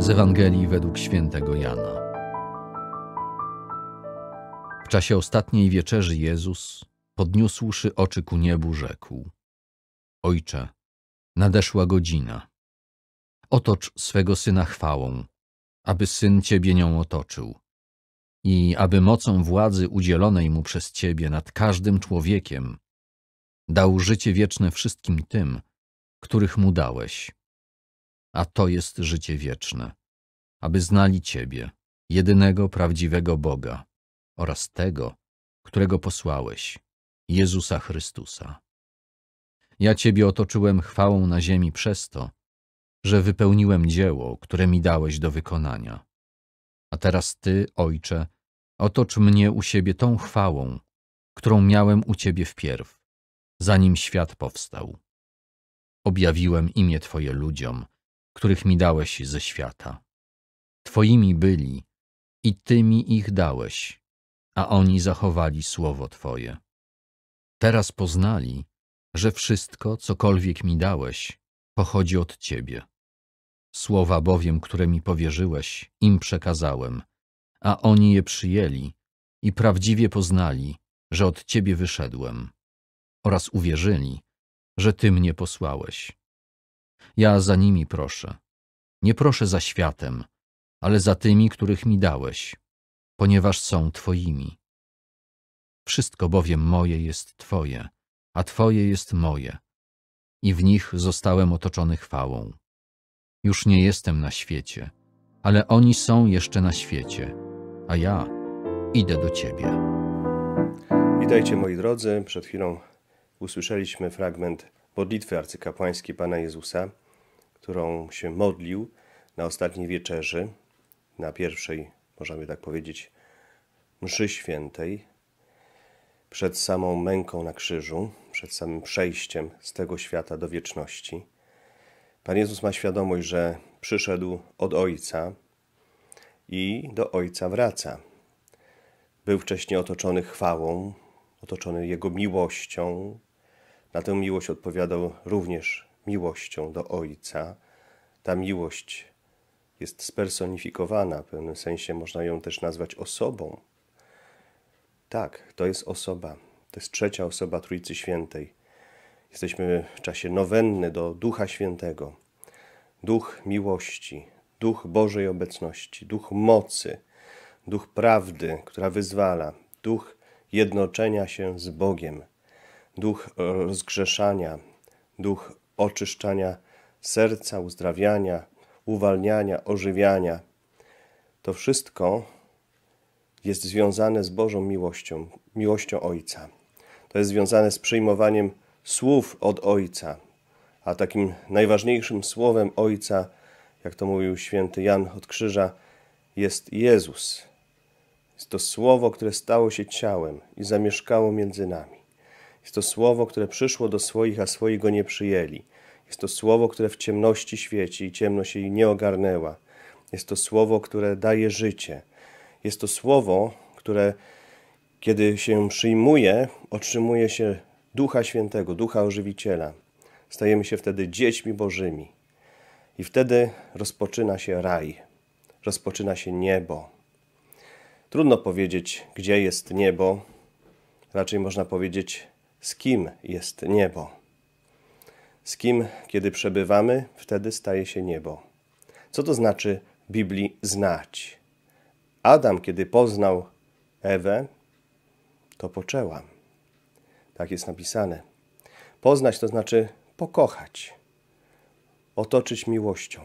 Z Ewangelii według Świętego Jana. W czasie Ostatniej Wieczerzy Jezus, podniósłszy oczy ku niebu, rzekł: Ojcze, nadeszła godzina. Otocz swego Syna chwałą, aby Syn Ciebie nią otoczył i aby mocą władzy udzielonej Mu przez Ciebie nad każdym człowiekiem dał życie wieczne wszystkim tym, których Mu dałeś. A to jest życie wieczne, aby znali Ciebie, jedynego prawdziwego Boga oraz Tego, którego posłałeś, Jezusa Chrystusa. Ja Ciebie otoczyłem chwałą na ziemi przez to, że wypełniłem dzieło, które mi dałeś do wykonania. A teraz Ty, Ojcze, otocz mnie u siebie tą chwałą, którą miałem u Ciebie wpierw, zanim świat powstał. Objawiłem imię Twoje ludziom, których mi dałeś ze świata. Twoimi byli i Ty mi ich dałeś, a oni zachowali słowo Twoje. Teraz poznali, że wszystko, cokolwiek mi dałeś, pochodzi od Ciebie. Słowa bowiem, które mi powierzyłeś, im przekazałem, a oni je przyjęli i prawdziwie poznali, że od Ciebie wyszedłem, oraz uwierzyli, że Ty mnie posłałeś. Ja za nimi proszę. Nie proszę za światem, ale za tymi, których mi dałeś, ponieważ są Twoimi. Wszystko bowiem moje jest Twoje, a Twoje jest moje, i w nich zostałem otoczony chwałą. Już nie jestem na świecie, ale oni są jeszcze na świecie, a ja idę do Ciebie. Witajcie, moi drodzy. Przed chwilą usłyszeliśmy fragment modlitwy arcykapłańskiej Pana Jezusa, którą się modlił na Ostatniej Wieczerzy, na pierwszej, możemy tak powiedzieć, mszy świętej, przed samą męką na krzyżu, przed samym przejściem z tego świata do wieczności. Pan Jezus ma świadomość, że przyszedł od Ojca i do Ojca wraca. Był wcześniej otoczony chwałą, otoczony Jego miłością. Na tę miłość odpowiadał również miłością do Ojca. Ta miłość jest spersonifikowana, w pewnym sensie można ją też nazwać osobą. Tak, to jest osoba, to jest trzecia osoba Trójcy Świętej. Jesteśmy w czasie nowenny do Ducha Świętego. Duch miłości, Duch Bożej obecności, Duch mocy, Duch prawdy, która wyzwala, Duch jednoczenia się z Bogiem, Duch rozgrzeszania, Duch oczyszczania serca, uzdrawiania, uwalniania, ożywiania. To wszystko jest związane z Bożą miłością, miłością Ojca. To jest związane z przyjmowaniem słów od Ojca, a takim najważniejszym słowem Ojca, jak to mówił święty Jan od Krzyża, jest Jezus. Jest to słowo, które stało się ciałem i zamieszkało między nami. Jest to słowo, które przyszło do swoich, a swoi go nie przyjęli. Jest to słowo, które w ciemności świeci i ciemność jej nie ogarnęła. Jest to słowo, które daje życie. Jest to słowo, które, kiedy się przyjmuje, otrzymuje się Ducha Świętego, Ducha Ożywiciela. Stajemy się wtedy dziećmi Bożymi. I wtedy rozpoczyna się raj, rozpoczyna się niebo. Trudno powiedzieć, gdzie jest niebo. Raczej można powiedzieć, z kim jest niebo. Z kim, kiedy przebywamy, wtedy staje się niebo. Co to znaczy w Biblii znać? Adam, kiedy poznał Ewę, to poczęła. Tak jest napisane. Poznać to znaczy pokochać, otoczyć miłością.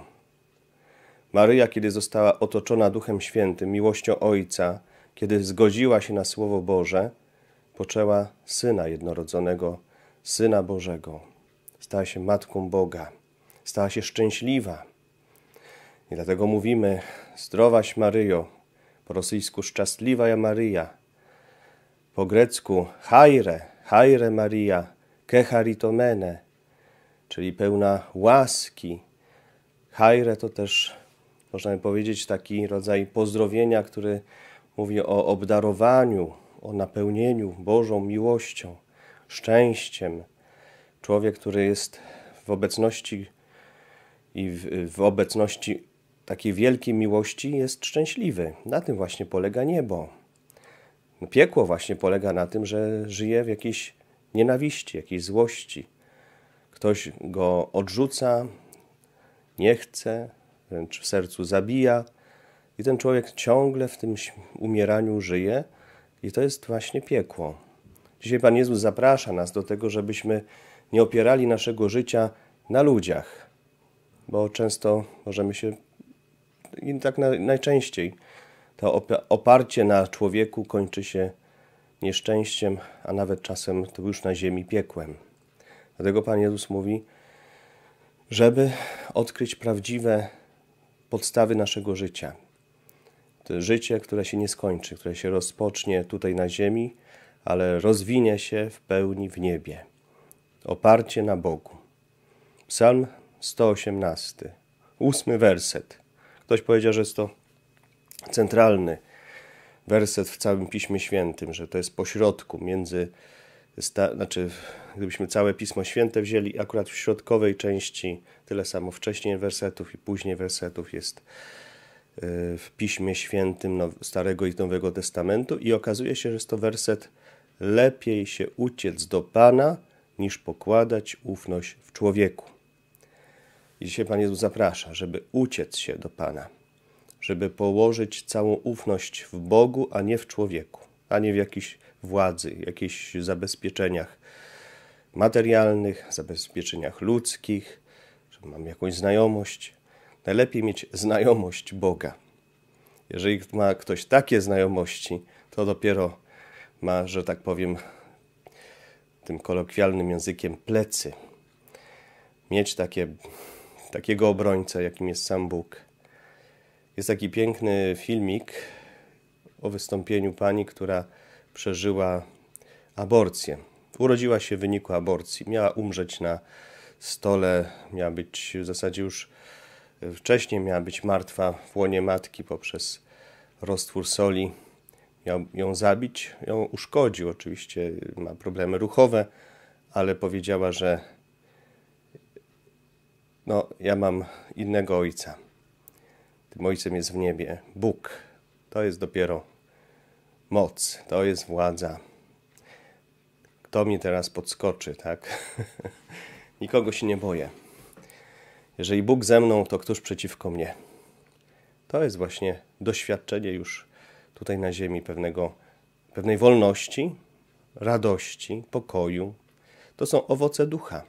Maryja, kiedy została otoczona Duchem Świętym, miłością Ojca, kiedy zgodziła się na Słowo Boże, poczęła Syna jednorodzonego, Syna Bożego. Stała się Matką Boga, stała się szczęśliwa. I dlatego mówimy: zdrowaś Maryjo, po rosyjsku szczęśliwa Maryja, po grecku haire Maria, ke charitomene, czyli pełna łaski. Haire to też, można by powiedzieć, taki rodzaj pozdrowienia, który mówi o obdarowaniu, o napełnieniu Bożą miłością, szczęściem. Człowiek, który jest w obecności i w obecności takiej wielkiej miłości jest szczęśliwy. Na tym właśnie polega niebo. Piekło właśnie polega na tym, że żyje w jakiejś nienawiści, jakiejś złości. Ktoś go odrzuca, nie chce, wręcz w sercu zabija i ten człowiek ciągle w tym umieraniu żyje i to jest właśnie piekło. Dzisiaj Pan Jezus zaprasza nas do tego, żebyśmy nie opierali naszego życia na ludziach, bo często możemy się, i tak najczęściej, to oparcie na człowieku kończy się nieszczęściem, a nawet czasem to już na ziemi piekłem. Dlatego Pan Jezus mówi, żeby odkryć prawdziwe podstawy naszego życia. To życie, które się nie skończy, które się rozpocznie tutaj na ziemi, ale rozwinie się w pełni w niebie. Oparcie na Bogu. Psalm 118, 8 werset. Ktoś powiedział, że jest to centralny werset w całym Piśmie Świętym, że to jest pośrodku między, gdybyśmy całe Pismo Święte wzięli, akurat w środkowej części tyle samo wcześniej wersetów i później wersetów jest w Piśmie Świętym Starego i Nowego Testamentu i okazuje się, że jest to werset: lepiej się uciec do Pana, niż pokładać ufność w człowieku. I dzisiaj Pan Jezus zaprasza, żeby uciec się do Pana, żeby położyć całą ufność w Bogu, a nie w człowieku, a nie w jakiejś władzy, jakichś zabezpieczeniach materialnych, zabezpieczeniach ludzkich, że mam jakąś znajomość. Najlepiej mieć znajomość Boga. Jeżeli ma ktoś takie znajomości, to dopiero ma, że tak powiem, tym kolokwialnym językiem plecy. Mieć takiego obrońcę, jakim jest sam Bóg. Jest taki piękny filmik o wystąpieniu pani, która przeżyła aborcję. Urodziła się w wyniku aborcji. Miała umrzeć na stole, miała być w zasadzie już wcześniej, miała być martwa w łonie matki poprzez roztwór soli. Miał ją zabić, ją uszkodził. Oczywiście ma problemy ruchowe, ale powiedziała, że ja mam innego ojca. Tym ojcem jest w niebie Bóg. To jest dopiero moc, to jest władza. Kto mi teraz podskoczy, tak? Nikogo się nie boję. Jeżeli Bóg ze mną, to któż przeciwko mnie? To jest właśnie doświadczenie już tutaj na ziemi pewnej wolności, radości, pokoju. To są owoce ducha.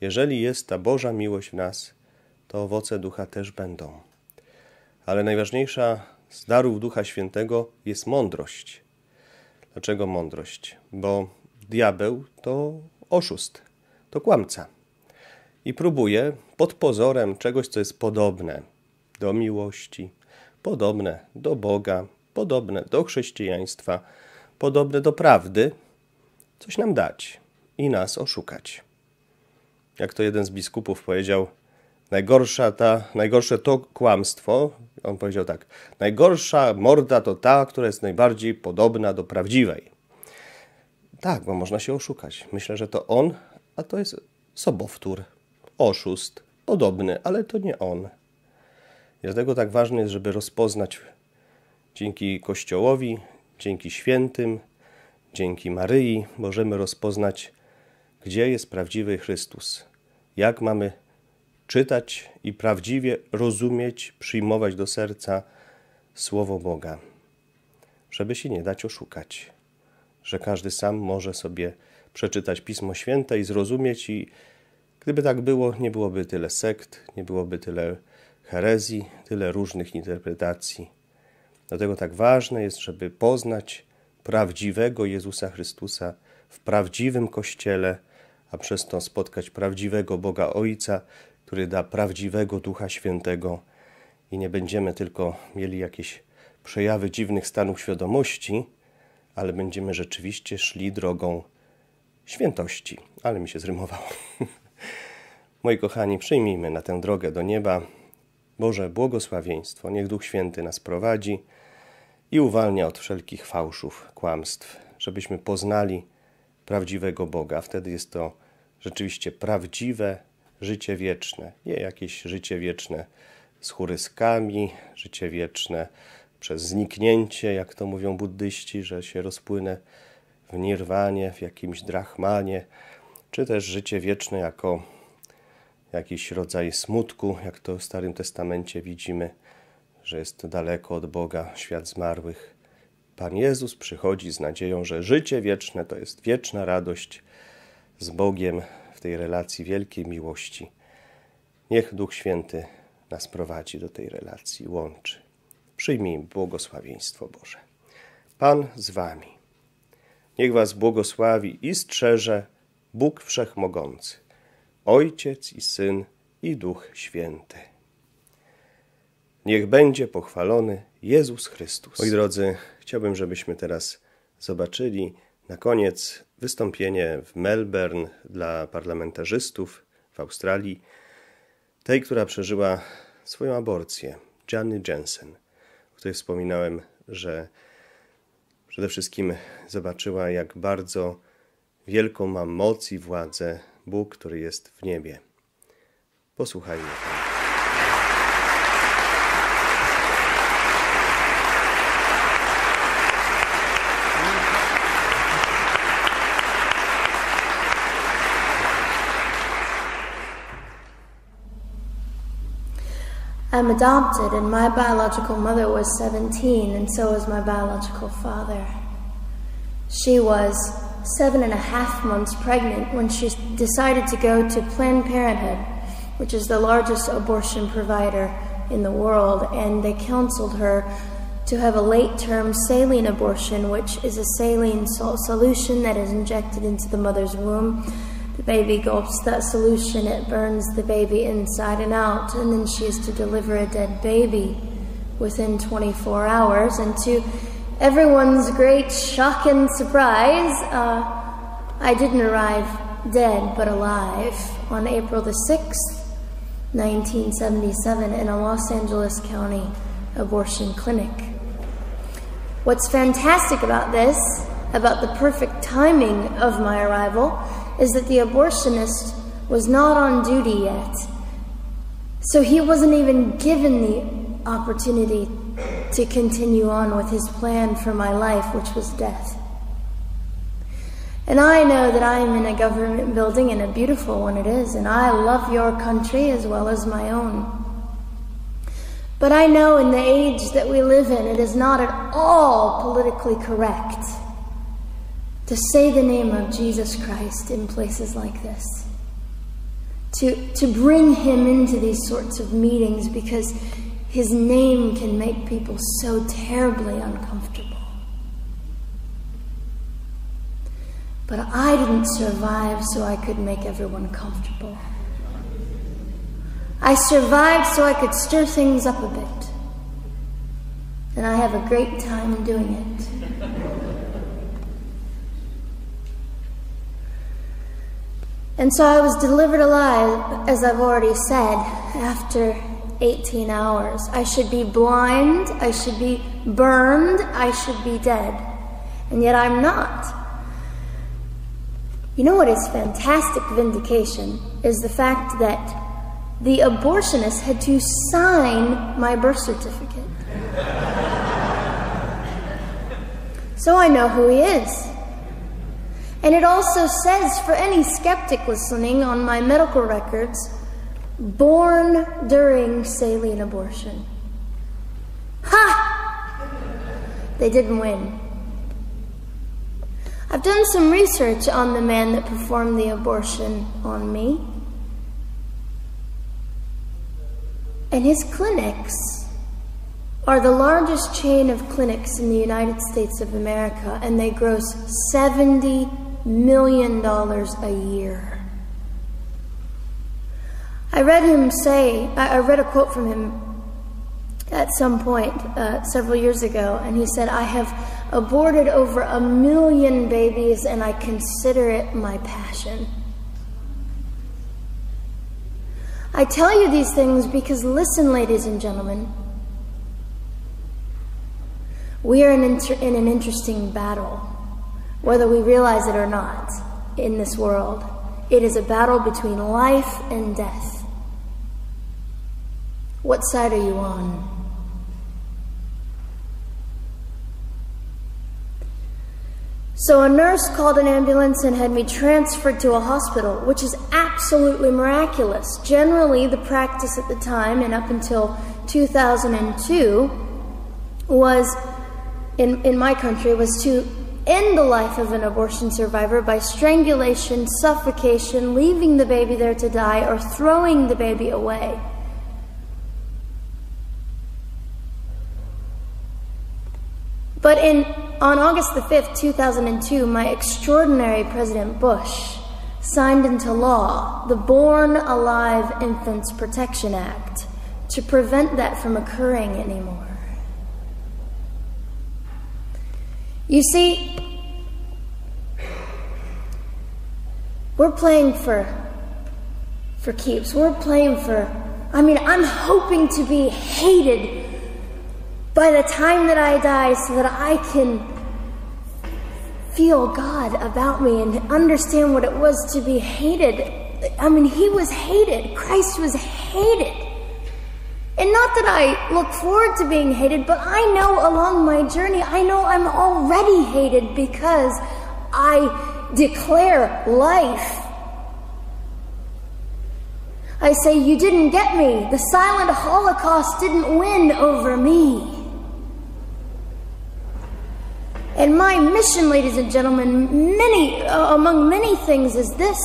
Jeżeli jest ta Boża miłość w nas, to owoce ducha też będą. Ale najważniejsza z darów Ducha Świętego jest mądrość. Dlaczego mądrość? Bo diabeł to oszust, to kłamca. I próbuje pod pozorem czegoś, co jest podobne do miłości, podobne do Boga, podobne do chrześcijaństwa, podobne do prawdy, coś nam dać i nas oszukać. Jak to jeden z biskupów powiedział, najgorsze to kłamstwo, on powiedział tak, najgorsza morda to ta, która jest najbardziej podobna do prawdziwej. Tak, bo można się oszukać. Myślę, że to on, a to jest sobowtór, oszust, podobny, ale to nie on. I dlatego tak ważne jest, żeby rozpoznać dzięki Kościołowi, dzięki świętym, dzięki Maryi, możemy rozpoznać, gdzie jest prawdziwy Chrystus. Jak mamy czytać i prawdziwie rozumieć, przyjmować do serca Słowo Boga. Żeby się nie dać oszukać. Że każdy sam może sobie przeczytać Pismo Święte i zrozumieć i gdyby tak było, nie byłoby tyle sekt, nie byłoby tyle herezji, tyle różnych interpretacji. Dlatego tak ważne jest, żeby poznać prawdziwego Jezusa Chrystusa w prawdziwym Kościele, a przez to spotkać prawdziwego Boga Ojca, który da prawdziwego Ducha Świętego i nie będziemy tylko mieli jakieś przejawy dziwnych stanów świadomości, ale będziemy rzeczywiście szli drogą świętości. Ale mi się zrymowało. Moi kochani, przyjmijmy na tę drogę do nieba Boże błogosławieństwo. Niech Duch Święty nas prowadzi i uwalnia od wszelkich fałszów, kłamstw, żebyśmy poznali prawdziwego Boga. Wtedy jest to rzeczywiście prawdziwe życie wieczne, nie jakieś życie wieczne z churyskami, życie wieczne przez zniknięcie, jak to mówią buddyści, że się rozpłynę w nirwanie, w jakimś drachmanie, czy też życie wieczne jako jakiś rodzaj smutku, jak to w Starym Testamencie widzimy, że jest daleko od Boga świat zmarłych. Pan Jezus przychodzi z nadzieją, że życie wieczne to jest wieczna radość z Bogiem w tej relacji wielkiej miłości. Niech Duch Święty nas prowadzi do tej relacji, łączy. Przyjmij błogosławieństwo Boże. Pan z wami. Niech was błogosławi i strzeże Bóg Wszechmogący, Ojciec i Syn i Duch Święty. Niech będzie pochwalony Jezus Chrystus. Moi drodzy, chciałbym, żebyśmy teraz zobaczyli na koniec wystąpienie w Melbourne dla parlamentarzystów w Australii, tej, która przeżyła swoją aborcję, Jany Jensen, o której wspominałem, że przede wszystkim zobaczyła, jak bardzo wielką ma moc i władzę Bóg, który jest w niebie. Posłuchajmy. I'm adopted, and my biological mother was 17, and so was my biological father. She was 7.5 months pregnant when she decided to go to Planned Parenthood, which is the largest abortion provider in the world, and they counseled her to have a late-term saline abortion, which is a saline salt solution that is injected into the mother's womb. The baby gulps that solution, it burns the baby inside and out, and then she is to deliver a dead baby within 24 hours. And to everyone's great shock and surprise, I didn't arrive dead but alive on April the 6th, 1977 in a Los Angeles County abortion clinic. What's fantastic about this, about the perfect timing of my arrival, is that the abortionist was not on duty yet. So he wasn't even given the opportunity to continue on with his plan for my life, which was death. And I know that I am in a government building, and a beautiful one it is, and I love your country as well as my own. But I know in the age that we live in, it is not at all politically correct to say the name of Jesus Christ in places like this. To bring him into these sorts of meetings, because his name can make people so terribly uncomfortable. But I didn't survive so I could make everyone comfortable. I survived so I could stir things up a bit. And I have a great time doing it. And so I was delivered alive, as I've already said, after 18 hours. I should be blind, I should be burned, I should be dead. And yet I'm not. You know what is fantastic vindication is the fact that the abortionist had to sign my birth certificate. So I know who he is. And it also says, for any skeptic listening, on my medical records, born during saline abortion. Ha! They didn't win. I've done some research on the man that performed the abortion on me. And his clinics are the largest chain of clinics in the United States of America, and they gross $70 million a year. I read a quote from him at some point several years ago, and he said, "I have aborted over 1 million babies, and I consider it my passion." I tell you these things because, listen, ladies and gentlemen, we are in an interesting battle, whether we realize it or not, in this world. It is a battle between life and death. What side are you on? So a nurse called an ambulance and had me transferred to a hospital, which is absolutely miraculous. Generally, the practice at the time, and up until 2002, was, in my country, was to end the life of an abortion survivor by strangulation, suffocation, leaving the baby there to die, or throwing the baby away. But on August the 5th, 2002, my extraordinary President Bush signed into law the Born Alive Infants Protection Act to prevent that from occurring anymore. You see, we're playing for keeps. We're playing I'm hoping to be hated by the time that I die so that I can feel God about me and understand what it was to be hated. He was hated. Christ was hated. And not that I look forward to being hated, but I know along my journey, I know I'm already hated because I declare life. I say, you didn't get me. The silent Holocaust didn't win over me. And my mission, ladies and gentlemen, among many things, is this: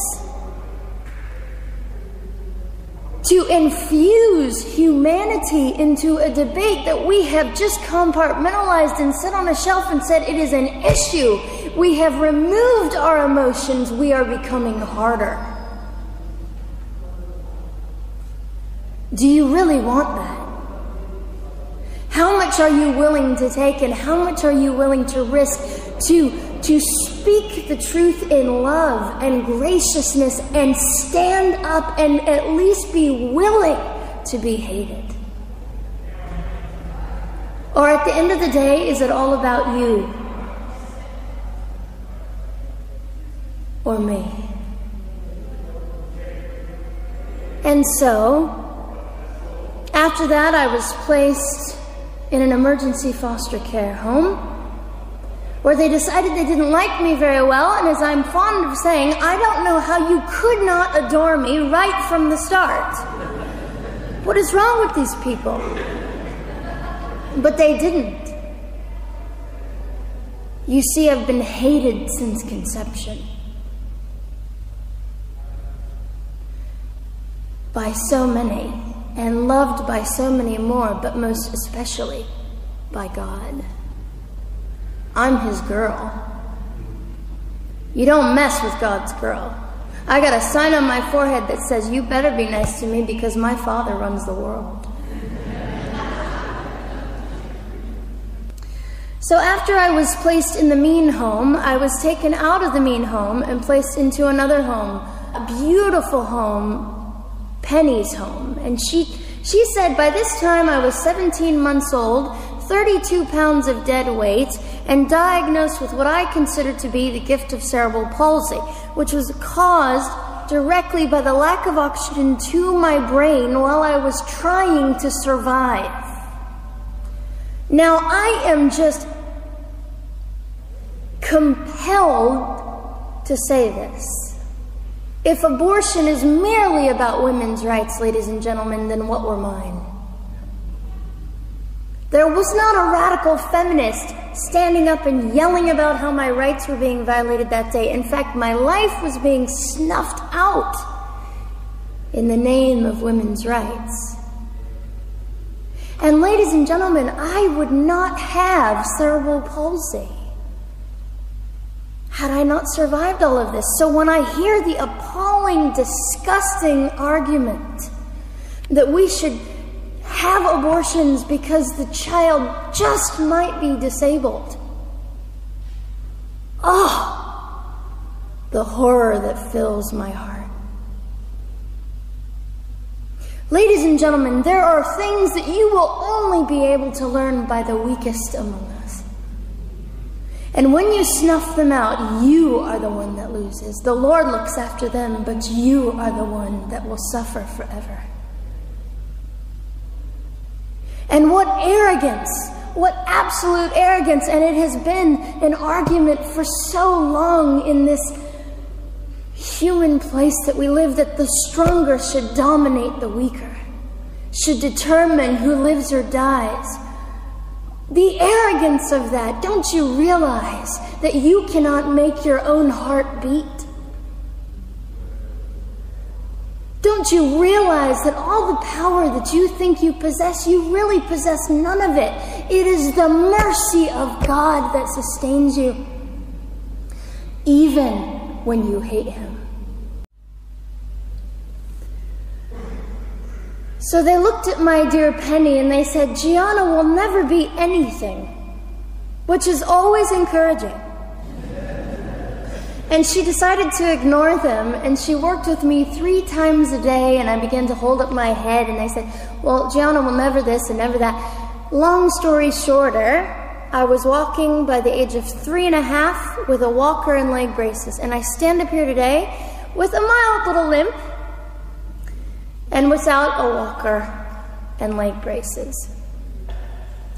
to infuse humanity into a debate that we have just compartmentalized and set on a shelf and said it is an issue. We have removed our emotions. We are becoming harder. Do you really want that? How much are you willing to take, and how much are you willing to risk to speak the truth in love and graciousness and stand up and at least be willing to be hated? Or at the end of the day, is it all about you or me? And so, after that, I was placed in an emergency foster care home where they decided they didn't like me very well, and as I'm fond of saying, I don't know how you could not adore me right from the start. What is wrong with these people? But they didn't. You see, I've been hated since conception by so many, and loved by so many more, but most especially by God. I'm His girl. You don't mess with God's girl. I got a sign on my forehead that says, you better be nice to me because my Father runs the world. So after I was placed in the mean home, I was taken out of the mean home and placed into another home, a beautiful home, Penny's home. And she said by this time I was 17 months old, 32 pounds of dead weight, and diagnosed with what I considered to be the gift of cerebral palsy, which was caused directly by the lack of oxygen to my brain while I was trying to survive. Now, I am just compelled to say this. If abortion is merely about women's rights, ladies and gentlemen, then what were mine? There was not a radical feminist standing up and yelling about how my rights were being violated that day. In fact, my life was being snuffed out in the name of women's rights. And ladies and gentlemen, I would not have cerebral palsy had I not survived all of this. So when I hear the appalling, disgusting argument that we should have abortions because the child just might be disabled, oh, the horror that fills my heart. Ladies and gentlemen, there are things that you will only be able to learn by the weakest among us. And when you snuff them out, you are the one that loses. The Lord looks after them, but you are the one that will suffer forever. And what arrogance, what absolute arrogance. And it has been an argument for so long in this human place that we live, that the stronger should dominate the weaker, should determine who lives or dies. The arrogance of that. Don't you realize that you cannot make your own heart beat? Don't you realize that all the power that you think you possess, you really possess none of it? It is the mercy of God that sustains you, even when you hate him. So they looked at my dear Penny and they said, Gianna will never be anything, which is always encouraging. And she decided to ignore them, and she worked with me 3 times a day, and I began to hold up my head, and they said, well, Gianna will never this and never that. Long story shorter, I was walking by the age of 3.5 with a walker and leg braces, and I stand up here today with a mild little limp and without a walker and leg braces.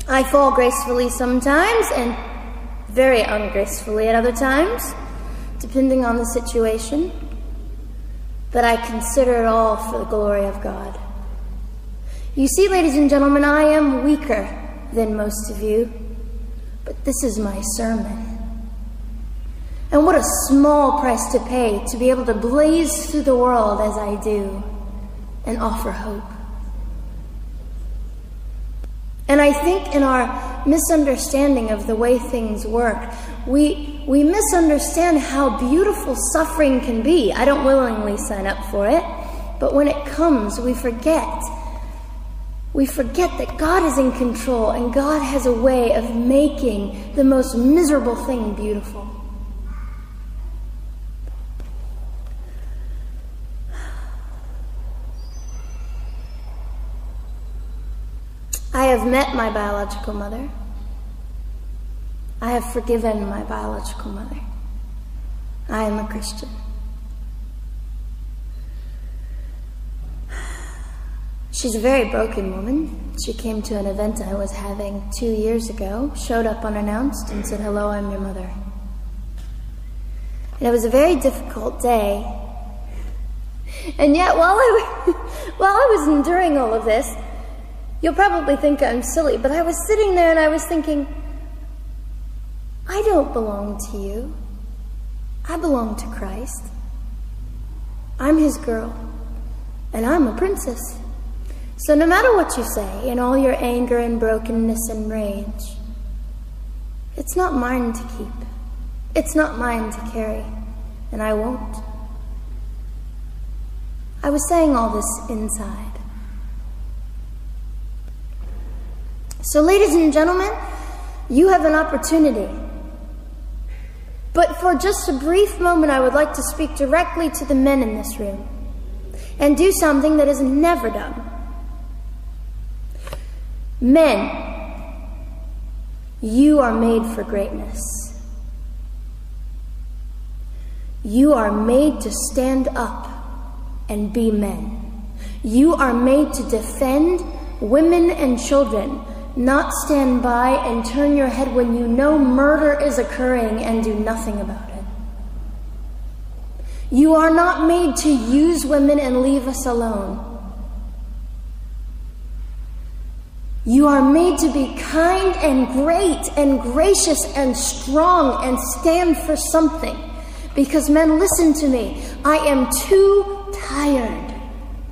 I fall gracefully sometimes and very ungracefully at other times, depending on the situation, but I consider it all for the glory of God. You see, ladies and gentlemen, I am weaker than most of you, but this is my sermon. And what a small price to pay to be able to blaze through the world as I do and offer hope. And I think in our misunderstanding of the way things work, we misunderstand how beautiful suffering can be. I don't willingly sign up for it, but when it comes, we forget. We forget that God is in control, and God has a way of making the most miserable thing beautiful. I have met my biological mother. I have forgiven my biological mother. I am a Christian. She's a very broken woman. She came to an event I was having 2 years ago, showed up unannounced, and said, "Hello, I'm your mother." And it was a very difficult day. And yet, while I was enduring all of this, you'll probably think I'm silly, but I was sitting there and I was thinking, I don't belong to you. I belong to Christ. I'm his girl, and I'm a princess. So no matter what you say, in all your anger and brokenness and rage, it's not mine to keep. It's not mine to carry, and I won't. I was saying all this inside. So, ladies and gentlemen, you have an opportunity. But for just a brief moment, I would like to speak directly to the men in this room and do something that is never done. Men, you are made for greatness. You are made to stand up and be men. You are made to defend women and children, not stand by and turn your head when you know murder is occurring and do nothing about it. You are not made to use women and leave us alone. You are made to be kind and great and gracious and strong and stand for something. Because men, listen to me, I am too tired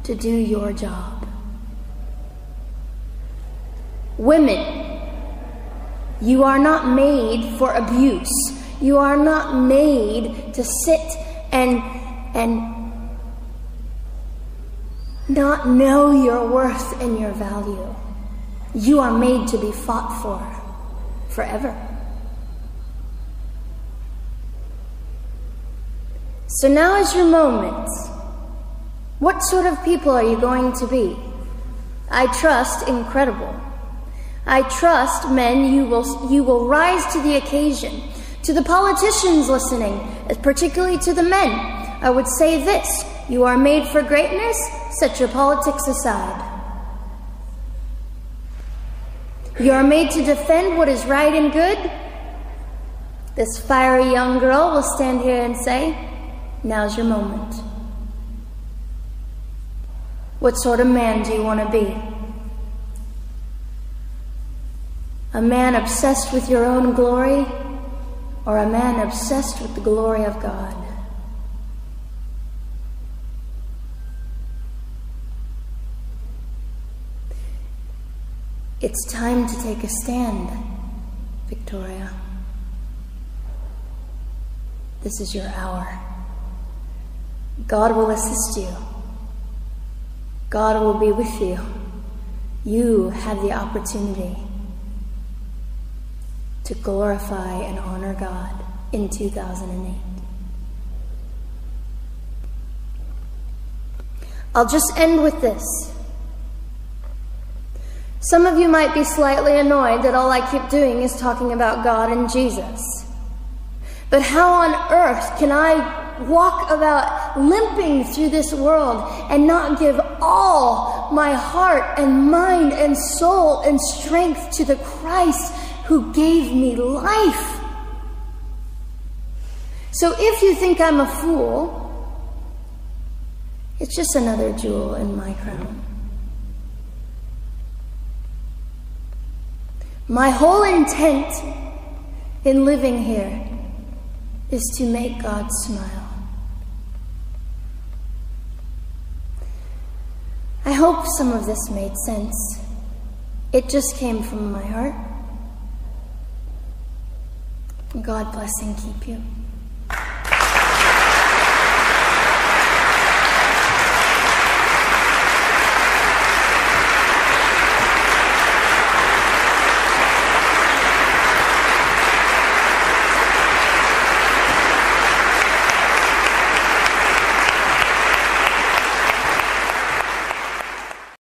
to do your job. Women, you are not made for abuse. You are not made to sit and not know your worth and your value. You are made to be fought for forever. So now is your moment. What sort of people are you going to be? I trust incredible. I trust, men, you will rise to the occasion. To the politicians listening, particularly to the men, I would say this: you are made for greatness, set your politics aside. You are made to defend what is right and good. This fiery young girl will stand here and say, now's your moment. What sort of man do you want to be? A man obsessed with your own glory, or a man obsessed with the glory of God? It's time to take a stand, Victoria. This is your hour. God will assist you. God will be with you. You have the opportunity to glorify and honor God in 2008. I'll just end with this. Some of you might be slightly annoyed that all I keep doing is talking about God and Jesus. But how on earth can I walk about limping through this world and not give all my heart and mind and soul and strength to the Christ who gave me life? So if you think I'm a fool, it's just another jewel in my crown. My whole intent in living here is to make God smile. I hope some of this made sense. It just came from my heart. God bless and keep you.